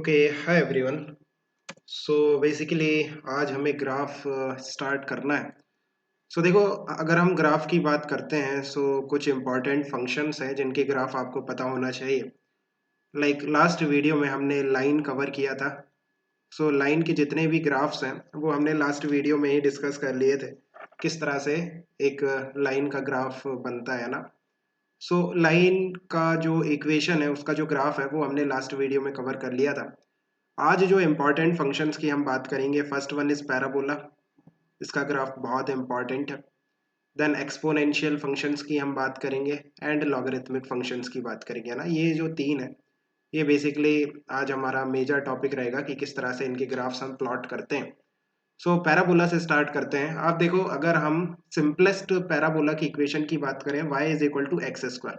Okay, hi everyone. So basically आज हमें graph start करना है। सो देखो, अगर हम ग्राफ की बात करते हैं कुछ इम्पोर्टेंट फंक्शंस हैं जिनके ग्राफ आपको पता होना चाहिए। लाइक लास्ट वीडियो में हमने लाइन कवर किया था। लाइन के जितने भी ग्राफ्स हैं वो हमने लास्ट वीडियो में ही डिस्कस कर लिए थे, किस तरह से एक लाइन का ग्राफ बनता है ना। लाइन का जो इक्वेशन है उसका जो ग्राफ है वो हमने लास्ट वीडियो में कवर कर लिया था। आज जो इम्पोर्टेंट फंक्शंस की हम बात करेंगे, फर्स्ट वन इज पैराबोला। इसका ग्राफ बहुत इंपॉर्टेंट है। देन एक्सपोनेंशियल फंक्शंस की हम बात करेंगे एंड लॉगरिथमिक फंक्शंस की बात करेंगे ना। ये जो तीन है ये बेसिकली आज हमारा मेजर टॉपिक रहेगा कि किस तरह से इनके ग्राफ्स हम प्लॉट करते हैं। पैराबोला से स्टार्ट करते हैं। आप देखो, अगर हम सिंपलेस्ट पैराबोला की इक्वेशन की बात करें, y is equal to x square,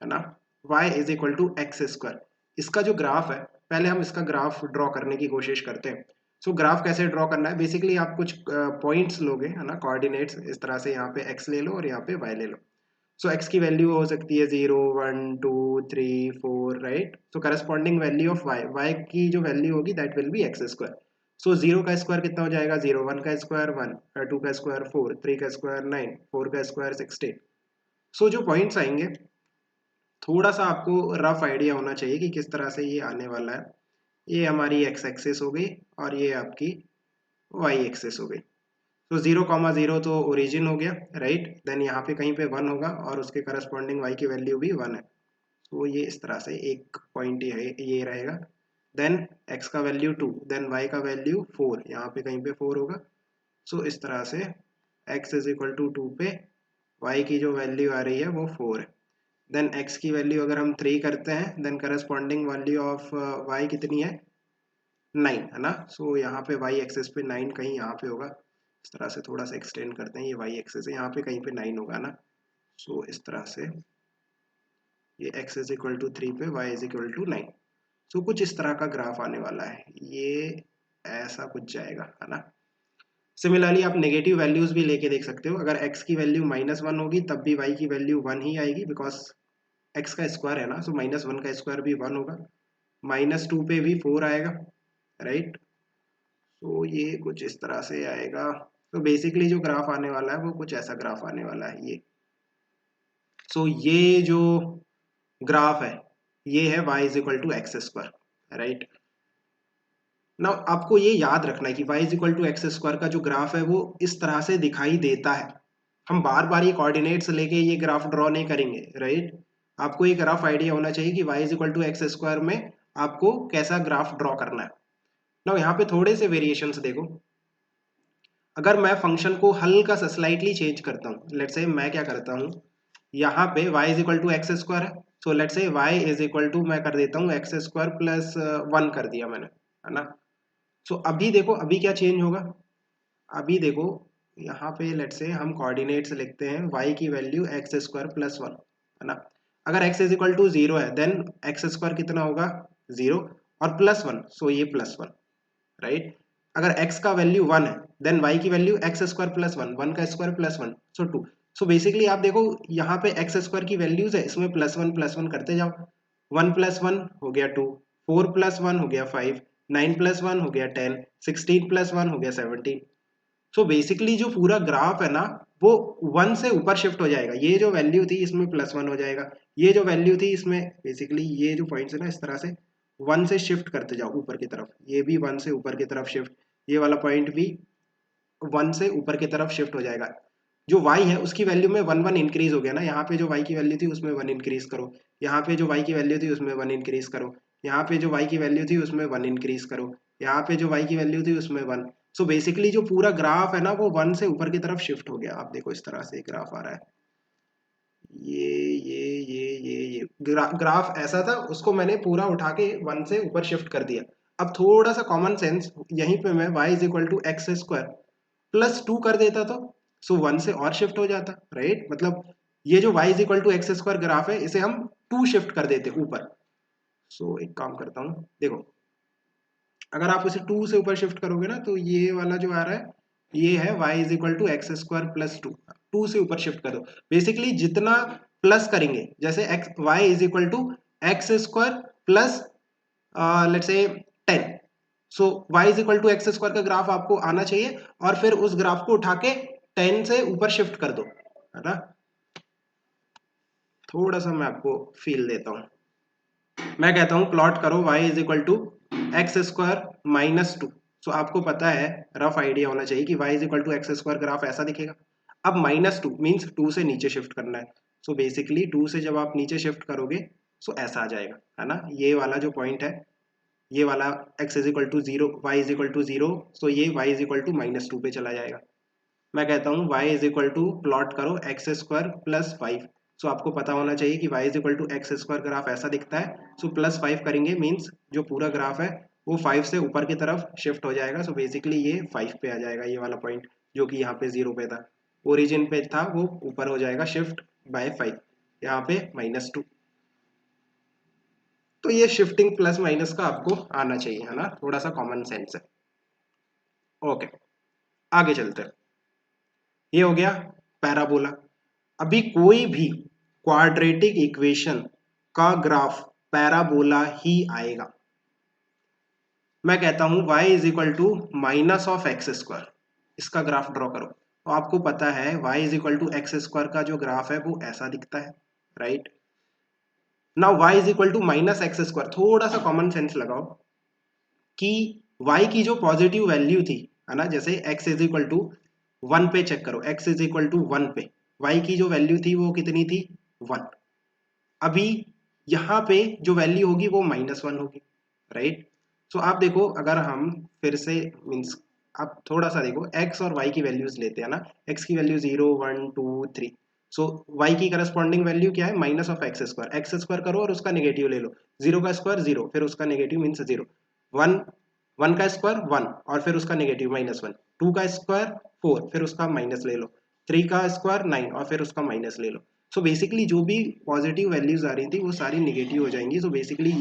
है ना। y is equal to x square. इसका जो ग्राफ है, पहले हम इसका ग्राफ ड्रॉ करने की कोशिश करते हैं। ग्राफ कैसे ड्रॉ करना है, बेसिकली आप कुछ पॉइंट्स लोगे, है ना, कोऑर्डिनेट्स। इस तरह से यहाँ पे x ले लो और यहाँ पे y ले लो। x की वैल्यू हो सकती है 0 1 2 3 4, right. Corresponding value of y की जो वैल्यू होगी that will be x square. 0 का स्क्वायर कितना हो जाएगा, 0, 1 का स्क्वायर 1, 2 का स्क्वायर 4, 3 का स्क्वायर 9, 4 का स्क्वायर 16। जो पॉइंट्स आएंगे, थोड़ा सा आपको रफ आइडिया होना चाहिए कि किस तरह से ये आने वाला है। ये हमारी एक्स एक्सिस हो गई और ये आपकी वाई एक्सिस हो गई। 0,0 तो ओरिजिन हो गया, राइट। देन यहाँ पे कहीं पे 1 होगा और उसके करस्पॉन्डिंग वाई की वैल्यू भी 1 है। ये इस तरह से एक पॉइंट ये रहेगा। देन एक्स का वैल्यू 2, देन वाई का वैल्यू 4, यहाँ पे कहीं पे 4 होगा। इस तरह से एक्स इज इक्वल टू 2 पे वाई की जो वैल्यू आ रही है वो 4 है। देन x की वैल्यू अगर हम 3 करते हैं, then corresponding value of y कितनी है, 9, है ना। यहाँ पे y एक्सिस पे 9 कहीं यहाँ पे होगा। इस तरह से थोड़ा सा एक्सटेंड करते हैं, ये y एक्सिस है, यहाँ पे कहीं पे 9 होगा ना। इस तरह से ये x इज इक्वल टू 3 पे y इज इक्वल टू 9। कुछ इस तरह का ग्राफ आने वाला है, ये ऐसा कुछ जाएगा, है ना। सिमिलरली आप नेगेटिव वैल्यूज भी लेके देख सकते हो। अगर x की वैल्यू -1 होगी तब भी y की वैल्यू 1 ही आएगी, बिकॉज x का स्क्वायर है ना। -1 का स्क्वायर भी 1 होगा। -2 पे भी 4 आएगा, राइट। ये कुछ इस तरह से आएगा। बेसिकली जो ग्राफ आने वाला है वो कुछ ऐसा ग्राफ आने वाला है ये। ये जो ग्राफ है ये है y is equal to x square, right. ना आपको ये याद रखना है कि y is equal to x square का जो ग्राफ है वो इस तरह से दिखाई देता है। हम बार बार ये कोऑर्डिनेट्स लेके ये ग्राफ ड्रॉ नहीं करेंगे, राइट। आपको एक रफ आइडिया होना चाहिए कि y is equal to x square में आपको कैसा ग्राफ ड्रॉ करना है। ना यहाँ पे थोड़े से वेरिएशंस देखो। अगर मैं फंक्शन को हल्का सा स्लाइटली चेंज करता हूँ, लेट्स से मैं क्या करता हूँ, यहाँ पे y is equal to x square है। Let's say y is equal to मैं कर देता हूँ एक्स स्क्वायर प्लस 1 कर दिया मैंने, है ना। अभी देखो, अभी क्या चेंज होगा। अभी देखो, यहाँ पे लेट से हम कोऑर्डिनेट्स लिखते हैं, y की वैल्यू एक्स स्क्वायर प्लस 1, है ना। अगर x इज इक्वल टू 0 है, देन एक्स स्क्वायर कितना होगा, 0 और प्लस 1, ये प्लस 1, राइट। अगर x का वैल्यू 1 है, देन y की वैल्यू एक्स स्क्वायर प्लस 1, 1 का स्क्वायर प्लस 1, 2। बेसिकली आप देखो, यहाँ पे एक्स स्क्वायर की वैल्यूज है, इसमें प्लस 1 करते जाओ। 1 प्लस 1 हो गया 2, 4 प्लस 1 हो गया 5, 9 प्लस 1 हो गया 10, 16 प्लस 1 हो गया 17। बेसिकली जो पूरा ग्राफ है ना वो 1 से ऊपर शिफ्ट हो जाएगा। ये जो वैल्यू थी इसमें +1 हो जाएगा, ये जो वैल्यू थी इसमें, बेसिकली ये जो पॉइंट्स है ना, इस तरह से 1 से शिफ्ट करते जाओ ऊपर की तरफ। ये भी 1 से ऊपर की तरफ शिफ्ट, ये वाला पॉइंट भी 1 से ऊपर की तरफ शिफ्ट हो जाएगा। जो y है उसकी वैल्यू में 1 1 इंक्रीज हो गया ना। यहाँ पे जो y की वैल्यू थी उसमें 1 इंक्रीज करो, यहाँ पे जो y की वैल्यू थी उसमें 1 इंक्रीज करो, यहाँ पे जो y की वैल्यू थी उसमें 1 इंक्रीज करो, यहाँ पे जो y की वैल्यू थी उसमें 1। बेसिकली जो पूरा ग्राफ है ना वो 1 से ऊपर की तरफ शिफ्ट हो गया। आप देखो इस तरह से ग्राफ आ रहा है। ये ग्राफ ऐसा था, उसको मैंने पूरा उठा के 1 से ऊपर शिफ्ट कर दिया। अब थोड़ा सा कॉमन सेंस, यहीं पे मैं y is equal to x square plus 2 कर देता तो 1 से और शिफ्ट हो जाता, राइट। मतलब ये जो y is equal to x square graph है इसे हम 2 शिफ्ट कर देते ऊपर। एक काम करता हूँ, देखो, अगर आप इसे 2 से ऊपर शिफ्ट करोगे ना तो ये वाला जो आ रहा है ये है y is equal to x square plus 2। 2 से ऊपर शिफ्ट करो। बेसिकली जितना प्लस करेंगे, जैसे x y is equal to x square plus let's say 10। So y is equal to x square का ग्राफ आपको आना चाहिए और फिर उस ग्राफ को उठा के 10 से ऊपर शिफ्ट कर दो, है ना। थोड़ा सा मैं आपको फील देता हूं। मैं कहता हूं प्लॉट करो y is equal to x square minus two. So आपको पता है, रफ आइडिया होना चाहिए कि y is equal to x square graph ऐसा दिखेगा। अब माइनस टू मीन्स टू से नीचे शिफ्ट करना है। सो बेसिकली टू से जब आप नीचे शिफ्ट करोगे सो ऐसा आ जाएगा, है ना। ये वाला जो पॉइंट है, ये वाला x is equal to zero, Y is equal to zero, so ये y is equal to minus two पे चला जाएगा। मैं कहता हूँ y is equal to plot करो X square plus five. So आपको पता होना चाहिए कि y is equal to x square graph ऐसा दिखता है। सो प्लस फाइव करेंगे मीन्स जो पूरा ग्राफ है वो फाइव से ऊपर की तरफ शिफ्ट हो जाएगा। सो बेसिकली ये फाइव पे आ जाएगा, ये वाला पॉइंट जो कि यहाँ पे जीरो पे था, ओरिजिन पे था, वो ऊपर हो जाएगा शिफ्ट बाय फाइव, यहाँ पे माइनस टू। तो ये शिफ्टिंग प्लस माइनस का आपको आना चाहिए, है ना, थोड़ा सा कॉमन सेंस है। ओके, आगे चलते हैं। ये हो गया पैराबोला। अभी कोई भी क्वाड्रेटिक इक्वेशन का ग्राफ पैराबोला ही आएगा। मैं कहता हूं y is equal to minus of x square, इसका ग्राफ ड्रॉ करो। तो आपको पता है y is equal to x square का जो ग्राफ है वो ऐसा दिखता है, right. Now y is equal to minus x square, थोड़ा सा कॉमन सेंस लगाओ कि y की जो पॉजिटिव वैल्यू थी, है ना, जैसे x is equal to one पे चेक करो, x is equal to one पे y की जो वैल्यू थी वो कितनी थी, वन। अभी यहाँ पे जो वैल्यू होगी वो माइनस वन होगी, राइट। सो आप देखो, अगर हम फिर से मीन्स आप थोड़ा सा देखो x और y की वैल्यूज लेते हैं ना, x की वैल्यू 0 1 2 3। सो y की करस्पॉन्डिंग वैल्यू क्या है, माइनस ऑफ एक्स स्क्वायर करो और उसका नेगेटिव ले लो। जीरो का स्क्वायर जीरो, फिर उसका negative means zero. One, one का स्क्वायर वन और फिर उसका नेगेटिव माइनस वन। टू का स्क्वायर फोर, फिर उसका माइनस ले लो। थ्री का स्क्वायर नाइन और फिर उसका माइनस ले लो। सो बेसिकली जो भी पॉजिटिव वैल्यूज आ रही थी वो सारी नेगेटिव हो जाएंगी। सो बेसिकली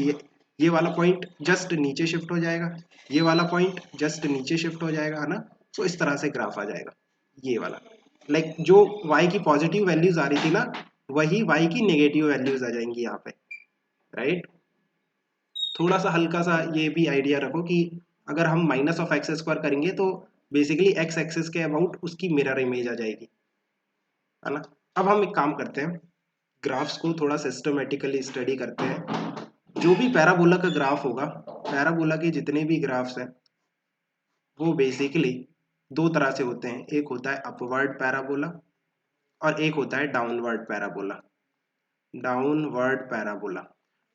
ये वाला पॉइंट जस्ट नीचे शिफ्ट हो जाएगा, ये वाला पॉइंट जस्ट नीचे शिफ्ट हो जाएगा, है ना। सो इस तरह से ग्राफ आ जाएगा ये वाला। लाइक जो y की पॉजिटिव वैल्यूज आ रही थी ना, वही y की नेगेटिव वैल्यूज आ जाएंगी यहाँ पे, राइट। थोड़ा सा हल्का सा ये भी आइडिया रखो कि अगर हम माइनस ऑफ एक्स स्क्वायर करेंगे तो बेसिकली एक्स एक्सिस के अबाउट उसकी मिरर इमेज आ जाएगी, है ना। अब हम एक काम करते हैं, ग्राफ्स को थोड़ा सिस्टमेटिकली स्टडी करते हैं। जो भी पैराबोला का ग्राफ होगा, पैराबोला के जितने भी ग्राफ्स हैं वो बेसिकली दो तरह से होते हैं। एक होता है अपवर्ड पैराबोला और एक होता है downward parabola. Downward parabola,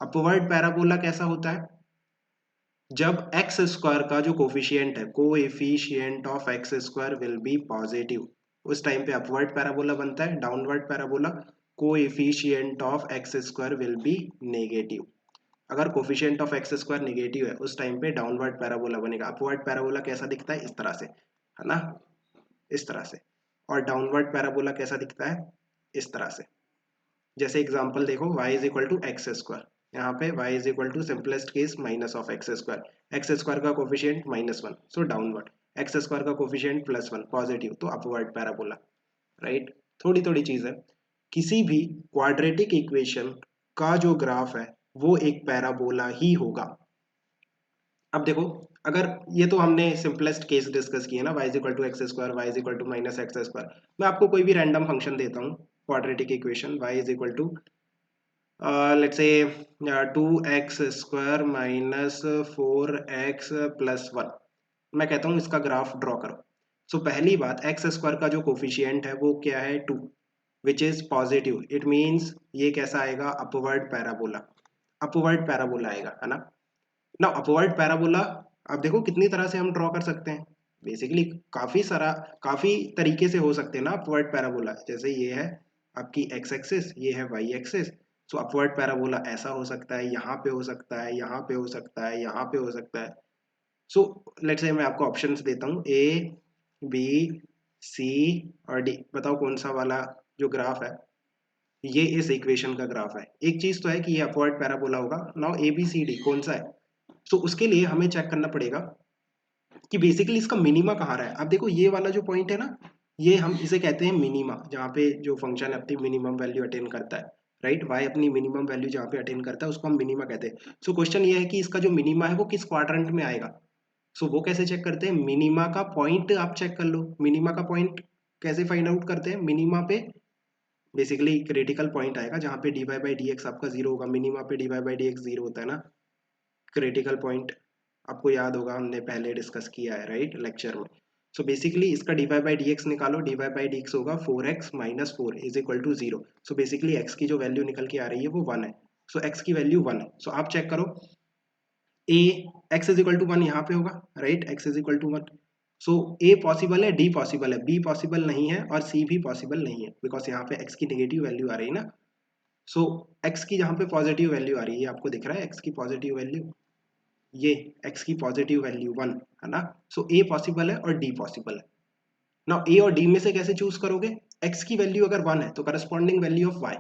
upward parabola कैसा होता है, जब एक्स स्क्वायर का जो कोफिशिएंट है, coefficient of x square will be positive, उस टाइम पे अपवर्ड पैराबोला बनता है। Downward parabola, coefficient of x square will be negative. अगर coefficient of x square negative है उस टाइम पे डाउनवर्ड पैराबोला बनेगा। अपवर्ड पैराबोला कैसा दिखता है, इस तरह से, है ना, इस तरह से। और डाउनवर्ड पैराबोला कैसा दिखता है, इस तरह से। जैसे एग्जांपल देखो, y is equal to x square, यहाँ पे y is equal to simplest case minus of x square, x square का coefficient minus one, so downward. X square का कोफिशिएंट प्लस वन, पॉजिटिव, तो अपवर्ड पैराबोला, राइट। थोड़ी थोड़ी चीज है, किसी भी क्वाड्रेटिक इक्वेशन का जो ग्राफ है वो एक पैराबोला ही होगा। अब देखो, अगर ये तो हमने सिंपलेस्ट केस डिस्कस किया ना, y is equal to x square, y is equal to minus x square. मैं आपको कोई भी रैंडम फंक्शन देता हूँ, quadratic equation y is equal to let's say 2x square minus 4x plus one. मैं कहता हूँ इसका ग्राफ ड्रॉ करो। सो पहली बात, एक्स स्क्वायर का जो कोफिशिएंट है वो क्या है, two, which is positive. It means ये कैसा आएगा, अपवर्ड पैराबोला, अपवर्ड पैराबोला आएगा, है ना। ना अपवर्ड पैराबोला, अब देखो कितनी तरह से हम ड्रॉ कर सकते हैं। बेसिकली काफी सारा, काफी तरीके से हो सकते हैं ना अपवर्ड पैराबोला। जैसे ये है आपकी एक्स एक्सिस, ये है वाई एक्सिस। सो अपवर्ड पैराबोला ऐसा हो सकता है, यहाँ पे हो सकता है, यहाँ पे हो सकता है, यहाँ पे हो सकता है। सो लेट्स से मैं आपको ऑप्शंस देता हूँ, ए बी सी और डी। बताओ कौन सा वाला जो ग्राफ है ये इस इक्वेशन का ग्राफ है। एक चीज तो है कि ये अपवर्ड पैराबोला होगा। Now A B C D कौन सा है, तो उसके लिए हमें चेक करना पड़ेगा कि बेसिकली इसका मिनिमा कहाँ रहा है। अब देखो ये वाला जो पॉइंट है ना, ये हम इसे कहते हैं मिनिमा, जहाँ पे जो फंक्शन है अपनी मिनिमम वैल्यू अटेन करता है, राइट। वाई अपनी मिनिमम वैल्यू जहाँ पे अटेन करता है उसको हम मिनिमा कहते हैं। सो क्वेश्चन ये है कि इसका जो मिनिमा है वो किस क्वाड्रेंट में आएगा। सो वो कैसे चेक करते हैं, मिनिमा का पॉइंट आप चेक कर लो। मिनिमा का पॉइंट कैसे फाइंड आउट करते हैं, मिनिमा पे बेसिकली क्रिटिकल पॉइंट आएगा जहाँ पे d y by d x आपका जीरो होगा। मिनिमा पे d y by d x zero होता है ना, क्रिटिकल पॉइंट आपको याद होगा, हमने पहले डिस्कस किया है राइट लेक्चर में। सो बेसिकली इसका d y by d x निकालो, d y by d x होगा 4x minus four is equal to zero. So basically x की जो वैल्यू निकल के आ रही है वो 1 है। सो x की वैल्यू 1 है। सो आप चेक करो a x is equal to 1 यहाँ पे होगा right, x is equal to 1। So a possible है, d पॉसिबल है, b पॉसिबल नहीं है और c भी पॉसिबल नहीं है बिकॉज यहाँ पे x की नेगेटिव वैल्यू आ रही है ना। सो x की जहाँ पे पॉजिटिव वैल्यू आ रही है, आपको दिख रहा है x की पॉजिटिव वैल्यू, ये x की पॉजिटिव वैल्यू 1 है ना। सो a पॉसिबल है और d पॉसिबल है। नाउ a और d में से कैसे चूज करोगे, x की वैल्यू अगर 1 है तो corresponding value of y,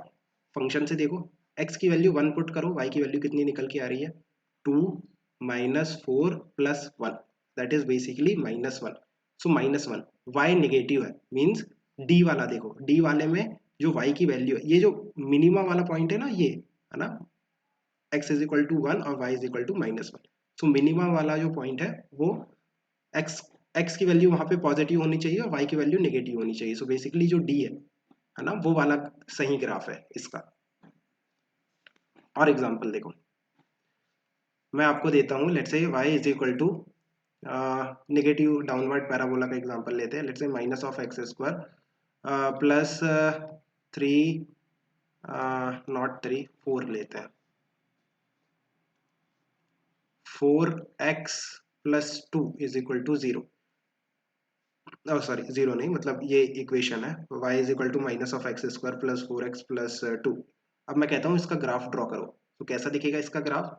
function से देखो x की वैल्यू 1 पुट करो, y की वैल्यू कितनी निकल के आ रही है 2 minus four plus one, that is basically minus one. So minus one, y negative है मीन्स डी वाला देखो, डी वाले में जो y की वैल्यू है, ये जो मिनिमा वाला पॉइंट है ना ये है ना, x is equal to one और y is equal to minus one. So minima वाला जो पॉइंट है वो x की वैल्यू वहां पे पॉजिटिव होनी चाहिए और y की वैल्यू नेगेटिव होनी चाहिए। सो बेसिकली जो d है ना वो वाला सही ग्राफ है इसका। और एग्जांपल देखो मैं आपको देता हूँ, let's say y is equal to negative downward parabola का एग्जांपल लेते हैं। Let's say minus of x square plus three not three four लेते हैं, 4x plus two is equal to zero, sorry zero नहीं, मतलब ये इक्वेशन है y is equal to minus of x square plus four x plus two. अब मैं कहता हूँ इसका ग्राफ ड्रॉ करो, तो कैसा दिखेगा इसका ग्राफ।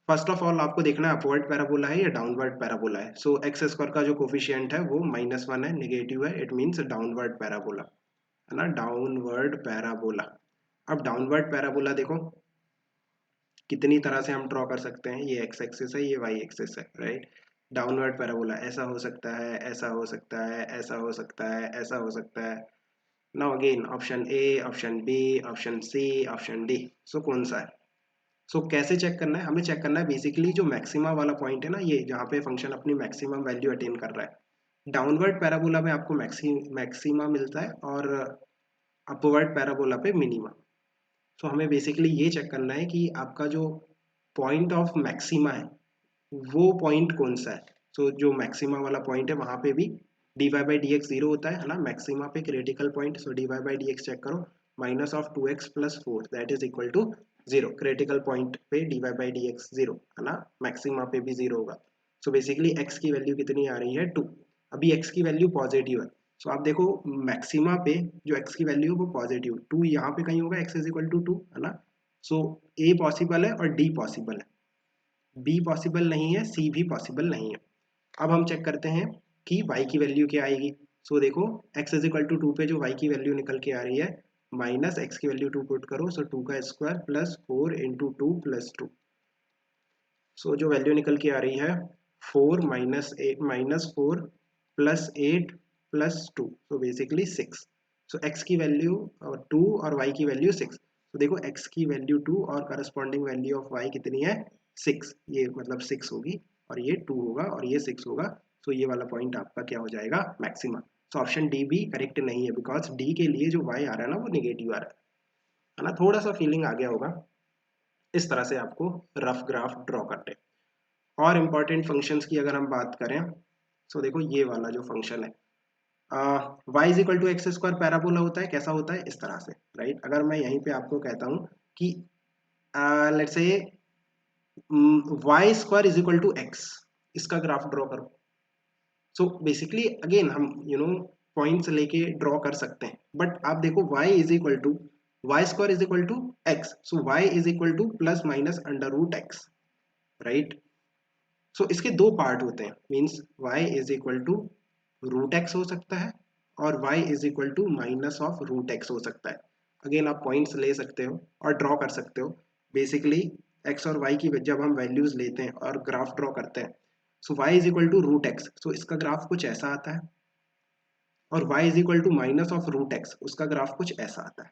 फर्स्ट ऑफ ऑल आपको देखना है अपवर्ड पैराबोला है या डाउनवर्ड पैराबोला है। सो एक्स स्क्वायर का जो कोफिशिएंट है वो माइनस वन है, नेगेटिव है, इट मीन्स डाउनवर्ड पैराबोला है ना, डाउनवर्ड पैराबोला। अब डाउनवर्ड पैराबोला देखो कितनी तरह से हम ड्रॉ कर सकते हैं, ये एक्स एक्सिस है, ये वाई एक्सिस है राइट। डाउनवर्ड पैराबोला ऐसा हो सकता है, ऐसा हो सकता है, ऐसा हो सकता है, ऐसा हो सकता है। Now again option A, option B, option C, option D. So कौन सा है। सो कैसे चेक करना है, हमें चेक करना है बेसिकली जो मैक्सिमा वाला पॉइंट है ना, ये जहाँ पे फंक्शन अपनी मैक्सिमम वैल्यू अटेन कर रहा है। डाउनवर्ड पैराबोला में आपको मैक्सिमा मिलता है और अपवर्ड पैराबोला पे मिनिमा। सो हमें बेसिकली ये चेक करना है कि आपका जो पॉइंट ऑफ मैक्सिमा है वो पॉइंट कौन सा है। सो जो मैक्सिमा वाला पॉइंट है वहां पे भी d y by d x zero होता है ना, मैक्सिमा पे critical point. So d y by d x check करो, minus of two x plus four that is equal to zero. Critical point पे d y by d x zero है ना, maxima पे भी जीरो होगा। So basically x की value कितनी आ रही है 2। अभी एक्स की वैल्यू पॉजिटिव है। सो आप देखो मैक्सिमा पे जो एक्स की वैल्यू है वो पॉजिटिव, टू यहाँ पे कहीं होगा, x is equal to two है ना। सो ए पॉसिबल है और डी पॉसिबल है, बी पॉसिबल नहीं है, सी भी पॉसिबल नहीं है। अब हम चेक करते हैं कि y की वैल्यू क्या आएगी। सो देखो x is equal to two पे जो y की वैल्यू निकल के आ रही है, माइनस एक्स की वैल्यू टू पुट करो, सो टू का square plus four into two plus two. So जो वैल्यू निकल के आ रही है four minus eight, minus four plus eight plus two, so basically six. So x की वैल्यू और टू और y की वैल्यू सिक्स। तो देखो x की वैल्यू टू और करस्पॉन्डिंग वैल्यू ऑफ y कितनी है सिक्स, ये मतलब सिक्स होगी और ये टू होगा और ये सिक्स होगा। तो ये वाला पॉइंट आपका क्या हो जाएगा मैक्सिमम। तो ऑप्शन डी भी करेक्ट नहीं है बिकॉज डी के लिए जो y आ रहा है ना वो निगेटिव आ रहा है ना। थोड़ा सा फीलिंग आ गया होगा। इस तरह से आपको रफ ग्राफ ड्रॉ करते हैं। और इम्पॉर्टेंट फंक्शंस की अगर हम बात करें, सो देखो ये वाला जो फंक्शन है y is equal to x square parabola होता है, कैसा होता है इस तरह से राइट। अगर मैं यहीं पे आपको कहता हूँ कि let's say y square is equal to x, इसका ग्राफ ड्रॉ करो। सो बेसिकली अगेन हम पॉइंट्स लेके ड्रॉ कर सकते हैं, बट आप देखो y is equal to y square is equal to x, so y is equal to plus minus under root x right. So इसके दो पार्ट होते हैं, means y is equal to root x हो सकता है और y is equal to minus of root x हो सकता है। अगेन आप पॉइंट्स ले सकते हो और ड्रॉ कर सकते हो। बेसिकली x और y की जब हम वैल्यूज लेते हैं और ग्राफ ड्रॉ करते हैं, so y is equal to root x, so इसका ग्राफ कुछ ऐसा आता है, और y is equal to minus of root x, उसका ग्राफ कुछ ऐसा आता है।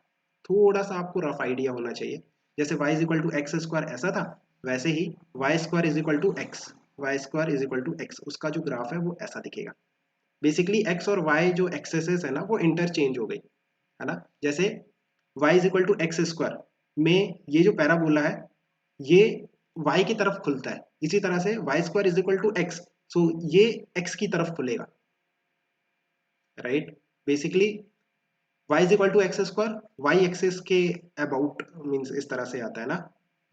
थोड़ा सा आपको रफ आइडिया होना चाहिए। जैसे y is equal to x square ऐसा था, वैसे ही y square is equal to x, y square is equal to x, उसका जो ग्राफ है वो ऐसा दिखेगा। बेसिकली एक्स और वाई जो एक्सेसेस है ना वो इंटरचेंज हो गई, है ना। जैसे y is equal to x square में ये जो पैराबोला है ये y की तरफ खुलता है, इसी तरह से y square is equal to x, so ये x की तरफ खुलेगा, right. Basically y is equal to x square, y axis के अबाउट मीन्स इस तरह से आता है ना,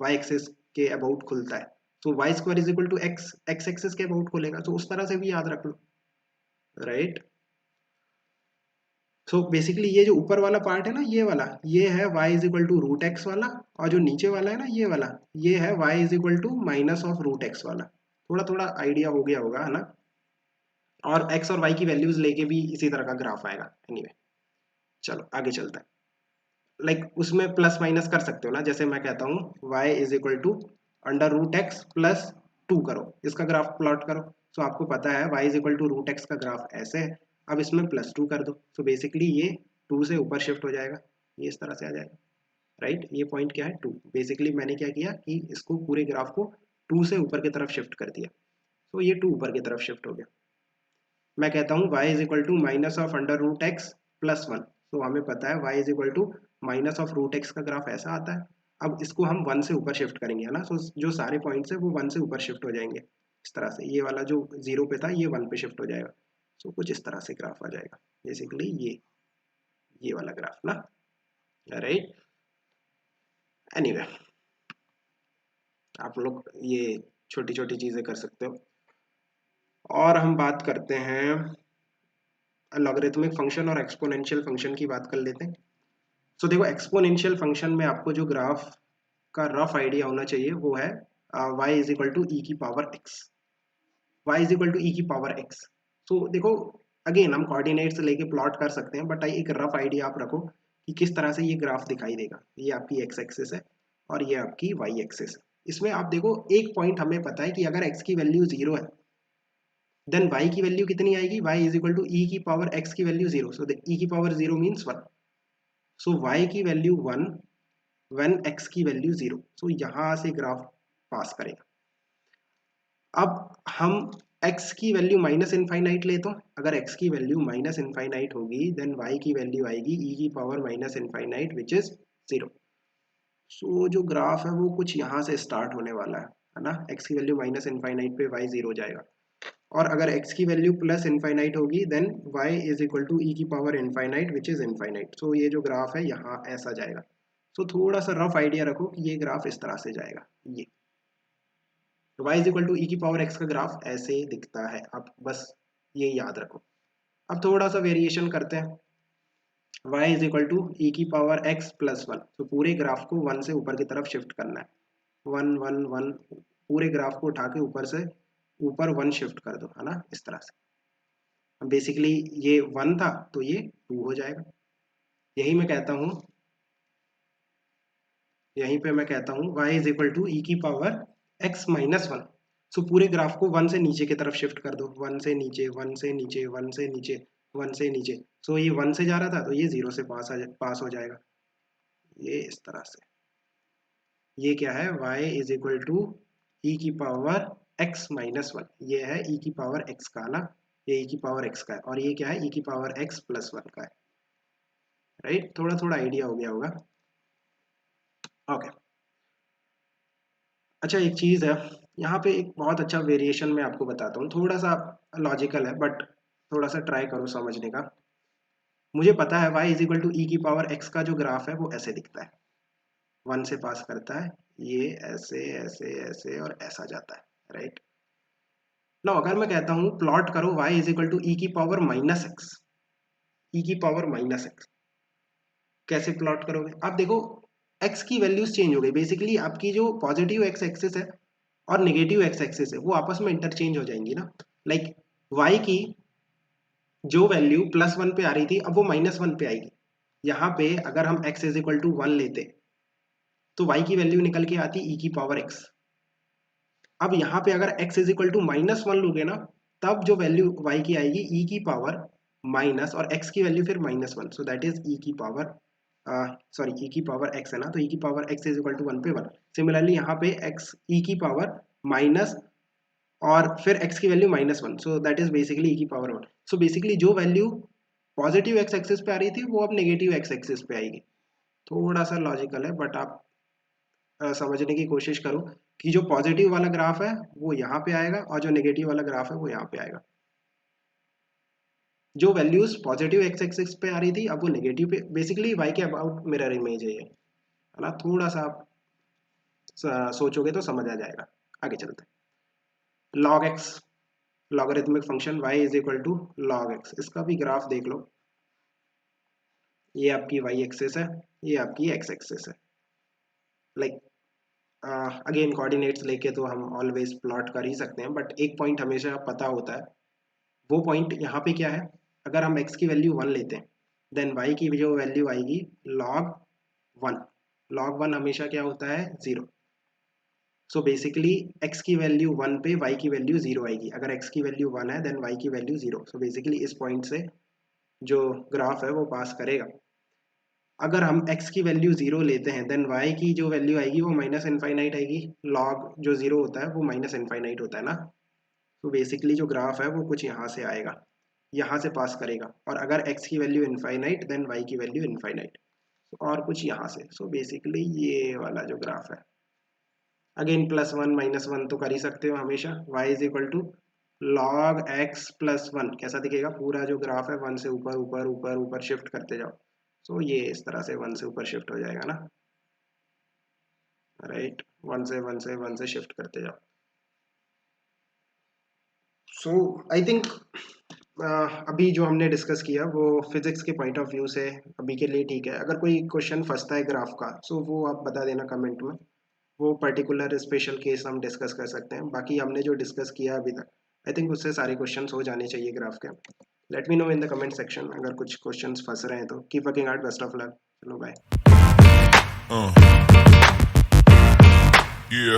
y एक्सिस के अबाउट खुलता है, तो y square is equal to x, x axis के अबाउट खुलेगा, तो उस तरह से भी याद रख लो, राइट। सो बेसिकली ये जो ऊपर वाला पार्ट है ना ये वाला, ये है y is equal to root x वाला, और जो नीचे वाला है ना ये वाला, ये है y is equal to minus of root x वाला। थोड़ा थोड़ा आइडिया हो गया होगा, है ना। और x और y की वैल्यूज लेके भी इसी तरह का ग्राफ आएगा। एनीवे चलो आगे चलते हैं। उसमें प्लस माइनस कर सकते हो ना, जैसे मैं कहता हूँ y is equal to under root x plus 2 करो, इसका ग्राफ प्लॉट करो। सो आपको पता है y is equal to root x का ग्राफ ऐसे है, अब इसमें प्लस 2 कर दो, सो बेसिकली ये 2 से ऊपर शिफ्ट हो जाएगा, ये इस तरह से आ जाएगा, राइट। ये पॉइंट क्या है 2, बेसिकली मैंने क्या किया कि इसको पूरे ग्राफ को 2 से ऊपर की तरफ शिफ्ट कर दिया, सो ये 2 ऊपर की तरफ शिफ्ट हो गया। मैं कहता हूँ y is equal to minus of under root x plus 1, तो हमें पता है y is equal to minus of root x का ग्राफ ऐसा आता है। अब इसको हम 1 से ऊपर शिफ्ट करेंगे, है ना, सो जो सारे पॉइंट्स है वो 1 से ऊपर शिफ्ट हो जाएंगे, इस तरह से ये वाला जो 0 पे था ये 1 पे शिफ्ट हो जाएगा, सो कुछ इस तरह से ग्राफ आ जाएगा, बेसिकली ये वाला ग्राफ ना, राइट। एनीवे आप लोग ये छोटी छोटी चीजें कर सकते हो। और हम बात करते हैं लॉगरिथमिक फंक्शन और एक्सपोनेंशियल फंक्शन की बात कर लेते हैं। सो देखो एक्सपोनेंशियल फंक्शन में आपको जो ग्राफ का रफ आइडिया होना चाहिए वो है y is equal to e की power x, y is equal to e की पावर x। सो देखो अगेन हम कोऑर्डिनेट्स लेके प्लॉट कर सकते हैं, बट एक रफ आइडिया आप रखो कि किस तरह से ये ग्राफ दिखाई देगा। ये आपकी x एक्सिस है और ये आपकी y एक्सिस है। इसमें आप देखो एक पॉइंट हमें पता है कि अगर x की वैल्यू 0 है देन y की वैल्यू कितनी आएगी, y is equal to e की पावर x की वैल्यू 0, सो ई की पावर 0 मीन्स 1, सो y की वैल्यू 1 व्हेन x की वैल्यू 0, सो यहां से ग्राफ पास करेगा। अब हम x की वैल्यू माइनस इनफाइनाइट ले, तो अगर x की वैल्यू माइनस इनफाइनाइट होगी देन y की वैल्यू आएगी e की power minus infinite which is 0। सो जो ग्राफ है वो कुछ यहाँ से स्टार्ट होने वाला है ना, x की वैल्यू माइनस इनफाइनाइट पे y 0 हो जाएगा, और अगर x की वैल्यू प्लस इनफाइनाइट होगी then y is equal to e की power infinite which is infinite. So ये जो ग्राफ है यहाँ ऐसा जाएगा। सो थोड़ा सा रफ आइडिया रखो कि ये ग्राफ इस तरह से जाएगा, ये तो y is equal to e की पावर x का ग्राफ ऐसे दिखता है, आप बस ये याद रखो। अब थोड़ा सा वेरिएशन करते हैं, y is equal to e की पावर x प्लस 1, तो पूरे ग्राफ को 1 से ऊपर की तरफ शिफ्ट करना है, 1 1 1, पूरे ग्राफ को उठा के ऊपर से ऊपर 1 शिफ्ट कर दो, है ना, इस तरह से। बेसिकली ये 1 था तो ये 2 हो जाएगा, यही मैं कहता हूँ, यहीं पे मैं कहता हूँ y is equal to e की पावर x माइनस 1। सो पूरे ग्राफ को 1 से नीचे की तरफ शिफ्ट कर दो, 1 से नीचे 1 से नीचे 1 से नीचे 1 से नीचे, सो ये 1 से जा रहा था तो ये 0 से पास हो जाएगा, ये इस तरह से। ये क्या है, y is equal to e की पावर x माइनस 1, ये है ई की पावर x का ना, ये ई की पावर x का है, और ये क्या है ई की पावर x प्लस 1 का है, राइट। थोड़ा थोड़ा आइडिया हो गया होगा, ओके। अच्छा एक चीज़ है यहाँ पे, एक बहुत अच्छा वेरिएशन मैं आपको बताता हूँ, थोड़ा सा लॉजिकल है बट थोड़ा सा ट्राई करो समझने का। मुझे पता है y is equal to e की पावर x का जो ग्राफ है वो ऐसे दिखता है, 1 से पास करता है, ये ऐसे ऐसे ऐसे और ऐसा जाता है, राइट। ना अगर मैं कहता हूँ प्लॉट करो y is equal to e की पावर माइनस एक्स, ई की पावर माइनस एक्स, कैसे प्लॉट करोगे आप देखो, x की वैल्यूज चेंज हो गई, बेसिकली आपकी जो पॉजिटिव x एक्सिस है और नेगेटिव x एक्सिस है वो आपस में इंटरचेंज हो जाएंगी ना। लाइक y की जो वैल्यू प्लस 1 पे आ रही थी अब वो माइनस 1 पे आएगी। यहाँ पे अगर हम x इज इक्वल टू 1 लेते तो y की वैल्यू निकल के आती e की पावर x। अब यहाँ पे अगर x is equal to minus 1 लोगे ना तब जो वैल्यू y की आएगी e की पावर माइनस, और x की वैल्यू फिर minus 1, so that is e की पावर सॉरी ई की पावर एक्स है ना, तो ई की power x is equal to 1 पे 1। सिमिलरली यहाँ पे एक्स ई की पावर माइनस और फिर x की value -1, so that is basically e की पावर 1। सो बेसिकली जो वैल्यू पॉजिटिव x एक्सिस पे आ रही थी वो अब नेगेटिव x एक्सिस पे आएगी। थोड़ा सा लॉजिकल है बट आप समझने की कोशिश करो कि जो पॉजिटिव वाला ग्राफ है वो यहाँ पे आएगा और जो नेगेटिव वाला ग्राफ है वो यहाँ पे आएगा। जो वैल्यूज पॉजिटिव x एक्सिस पे आ रही थी अब वो नेगेटिव पे, बेसिकली y के अबाउट मिरर इमेज है ये, है ना। थोड़ा सा आप सोचोगे तो समझ आ जाएगा। आगे चलते हैं। log x, logarithmic function y is equal to log x, इसका भी ग्राफ देख लो। ये आपकी y एक्सिस है, ये आपकी x एक्सिस है। लाइक अगेन कोऑर्डिनेट्स लेके तो हम ऑलवेज प्लॉट कर ही सकते हैं, बट एक पॉइंट हमेशा पता होता है। वो पॉइंट यहाँ पे क्या है, अगर हम x की वैल्यू 1 लेते हैं देन y की जो वैल्यू आएगी log 1। log 1 हमेशा क्या होता है, 0। सो बेसिकली x की वैल्यू 1 पे y की वैल्यू 0 आएगी। अगर x की वैल्यू 1 है देन y की वैल्यू 0। सो बेसिकली इस पॉइंट से जो ग्राफ है वो पास करेगा। अगर हम x की वैल्यू 0 लेते हैं देन y की जो वैल्यू आएगी वो माइनस इनफाइनाइट आएगी। log जो 0 होता है वो माइनस इनफाइनाइट होता है ना। तो बेसिकली जो ग्राफ है वो कुछ यहाँ से आएगा, यहाँ से पास करेगा। और अगर x की वैल्यू इनफाइनाइट देन y की वैल्यू इनफाइनाइट, और कुछ यहाँ से। सो बेसिकली ये वाला जो ग्राफ है, अगेन +1 -1 तो कर ही सकते हो हमेशा। y is equal to log x +1 कैसा दिखेगा, पूरा जो ग्राफ है 1 से ऊपर ऊपर ऊपर ऊपर शिफ्ट करते जाओ। सो ये इस तरह से 1 से ऊपर शिफ्ट हो जाएगा ना, राइट। 1 से 1 से 1 से शिफ्ट करते जाओ। सो आई थिंक अभी जो हमने डिस्कस किया वो फिजिक्स के पॉइंट ऑफ व्यू से अभी के लिए ठीक है। अगर कोई क्वेश्चन फंसता है ग्राफ का सो वो आप बता देना कमेंट में, वो पर्टिकुलर स्पेशल केस हम डिस्कस कर सकते हैं। बाकी हमने जो डिस्कस किया अभी तक आई थिंक उससे सारे क्वेश्चंस हो जाने चाहिए ग्राफ के। Let me know in the comment section अगर कुछ क्वेश्चंस फंस रहे हैं तो। Keep working hard, best of luck, चलो बाय।